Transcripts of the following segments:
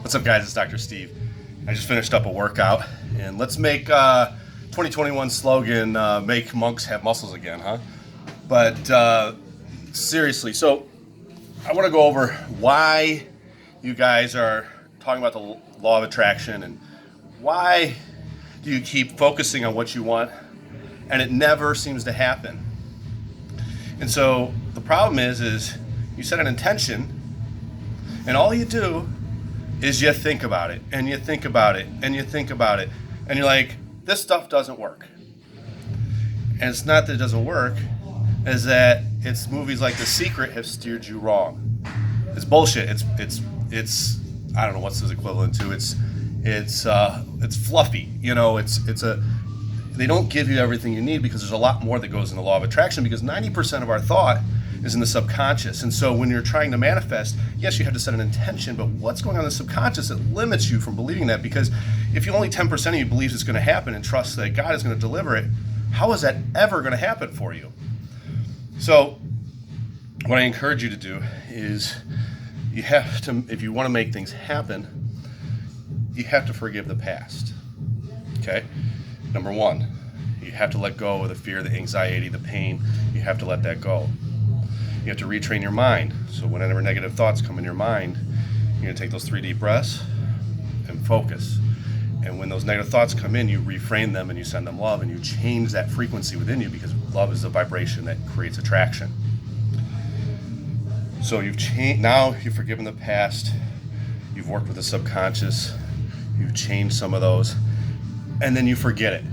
What's up, guys? It's Dr. Steve. I just finished up a workout, and let's make 2021 slogan, make monks have muscles again, huh? But seriously, so I want to go over why you guys are talking about the law of attraction and why do you keep focusing on what you want and it never seems to happen. And so the problem is you set an intention and all you do is you think about it, and you think about it, and you think about it, and you're like, this stuff doesn't work. And it's not that it doesn't work, it's that it's movies like The Secret have steered you wrong. It's bullshit. It's I don't know what's this equivalent to. It's fluffy. You know, they don't give you everything you need because there's a lot more that goes in the law of attraction, because 90% of our thought is in the subconscious. And so when you're trying to manifest, yes, you have to set an intention, but what's going on in the subconscious that limits you from believing that? Because if you only 10% of you believes it's going to happen and trusts that God is going to deliver it, how is that ever going to happen for you? So what I encourage you to do is you have to, if you want to make things happen, you have to forgive the past. Okay? Number one, you have to let go of the fear, the anxiety, the pain. You have to let that go. You have to retrain your mind. So whenever negative thoughts come in your mind, you're going to take those 3 deep breaths and focus. And when those negative thoughts come in, you reframe them and you send them love and you change that frequency within you, because love is the vibration that creates attraction. So you've changed, now you've forgiven the past, you've worked with the subconscious, you've changed some of those, and then you forget it.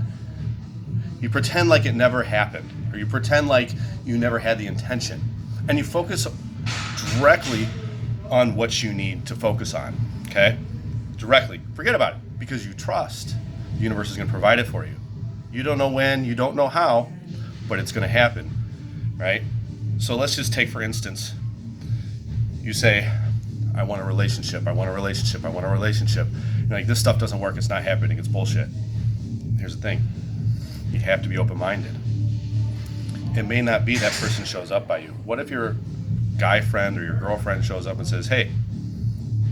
You pretend like it never happened, or you pretend like you never had the intention. And you focus directly on what you need to focus on, okay? Directly. Forget about it, because you trust the universe is going to provide it for you. You don't know when, you don't know how, but it's going to happen, right? So let's just take, for instance, you say, I want a relationship, I want a relationship, I want a relationship. You're like, this stuff doesn't work, it's not happening, it's bullshit. Here's the thing. You have to be open-minded. It may not be that person shows up by you. What if your guy friend or your girlfriend shows up and says, hey,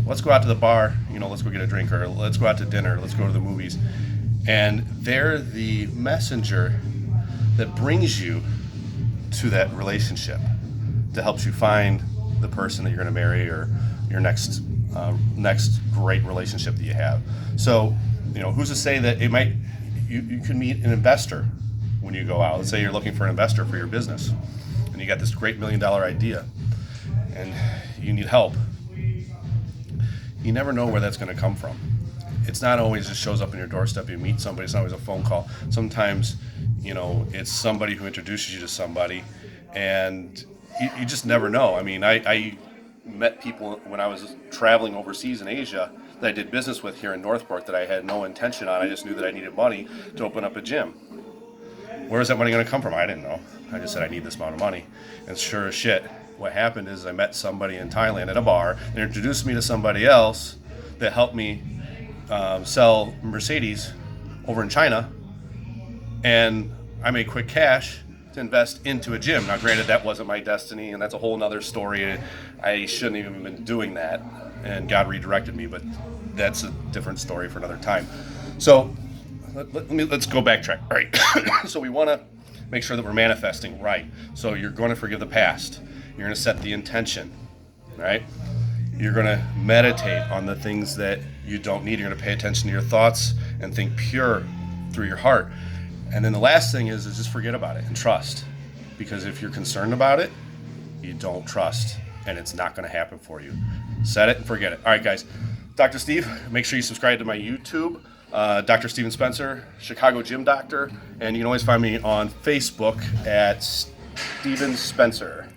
let's go out to the bar, let's go get a drink, or let's go out to dinner, let's go to the movies. And they're the messenger that brings you to that relationship, that helps you find the person that you're going to marry, or your next great relationship that you have. So, who's to say that you can meet an investor when you go out. Let's say you're looking for an investor for your business, and you got this great $1 million idea, and you need help. You never know where that's going to come from. It's not always just shows up on your doorstep, you meet somebody, it's not always a phone call. Sometimes, it's somebody who introduces you to somebody, and you just never know. I mean, I met people when I was traveling overseas in Asia that I did business with here in Northport that I had no intention on. I just knew that I needed money to open up a gym. Where is that money going to come from? I didn't know. I just said I need this amount of money. And sure as shit, what happened is I met somebody in Thailand at a bar. They introduced me to somebody else that helped me sell Mercedes over in China. And I made quick cash to invest into a gym. Now, granted, that wasn't my destiny, and that's a whole nother story. I shouldn't even have been doing that, and God redirected me, but that's a different story for another time. So let's go backtrack. All right. So we want to make sure that we're manifesting right. So you're going to forgive the past. You're going to set the intention, right? You're going to meditate on the things that you don't need. You're going to pay attention to your thoughts and think pure through your heart. And then the last thing is just forget about it and trust. Because if you're concerned about it, you don't trust, and it's not going to happen for you. Set it and forget it. All right, guys. Dr. Steve, make sure you subscribe to my YouTube. Dr. Steven Spencer, Chicago Gym Doctor, and you can always find me on Facebook at Steven Spencer.